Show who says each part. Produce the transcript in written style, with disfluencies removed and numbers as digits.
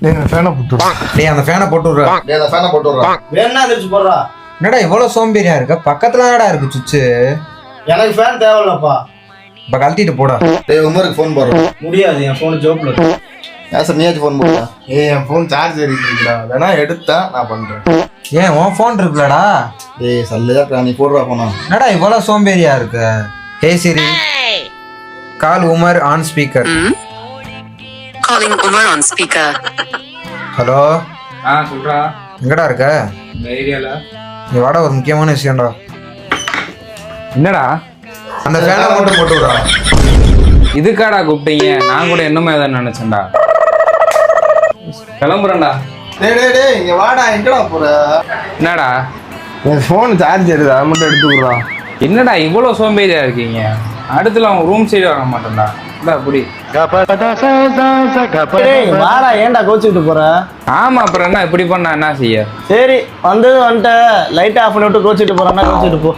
Speaker 1: ஃபேனை போட்டு
Speaker 2: டேய் அந்த ஃபேனை போட்டு விடுறா.
Speaker 3: டேய் அந்த ஃபேனை போட்டு விடுறா.
Speaker 4: வேணா திருச்சி போடுறா.
Speaker 2: என்னடா இவ்வளவு சோம்பேறியா இருக்க? பக்கத்துல தானடா இருக்கு சுவிட்ச்.
Speaker 4: எனக்கு ஃபேன் தேவையில்லப்பா.
Speaker 2: இப்ப கழட்டிட்டு போடா.
Speaker 3: டேய் உமருக்கு ஃபோன் போடுறா.
Speaker 4: முடியாது, என் ஃபோன் ஜோப்ல இருக்கு.
Speaker 3: சார் நீயாச்சும் ஃபோன் போடுறா.
Speaker 1: என் ஃபோன் சார்ஜ் ஏறிட்டுருக்குடா, வேணா எடுத்தா நான் பண்றேன்.
Speaker 2: ஏன் உன் ஃபோன் இருக்குல்லடா?
Speaker 3: டேய் சல்லுதா நீ போடுறா போனா.
Speaker 2: என்னடா இவ்வளவு சோம்பேறியா இருக்க? Hey Siri, call Umar on speaker.
Speaker 5: Calling Umar on speaker.
Speaker 2: Hello,
Speaker 6: சொல்றா.
Speaker 2: எங்கடா இருக்க?
Speaker 6: இந்த ஏரியால.
Speaker 2: நீ வாடா, ஒரு முக்கியமான விஷயம்டா.
Speaker 6: என்னடா
Speaker 2: அந்த ஃபேனை மட்டும் போட்டு விடுறா.
Speaker 6: இதுக்காடா கூப்பிட்டீங்க? நான் கூட என்னமே தான் நினைச்சேன்டா. கிளம்புறேன்டா.
Speaker 1: டேய் இங்க வாடா, எங்கடா போற?
Speaker 6: என்னடா
Speaker 1: என் ஃபோன் சார்ஜ் ஏறுதா, அதை மட்டும் எடுத்துக்கிறா.
Speaker 6: என்னடா இவ்வளோ சோம்பேறியா இருக்கீங்க? அடுத்துல அவன் ரூம் சைடு வர மாட்டேன்டா. அப்படி
Speaker 4: டேய் வாடா, ஏன்டா கோச்சிக்கிட்டு போற?
Speaker 6: ஆமா, அப்புறம் என்ன இப்படி பண்ணா என்ன செய்ய?
Speaker 4: சரி வந்துட்டு லைட் ஆஃப் பண்ணி விட்டு கோச்சிக்கிட்டு போறான்னா கோச்சிக்கிட்டு போ.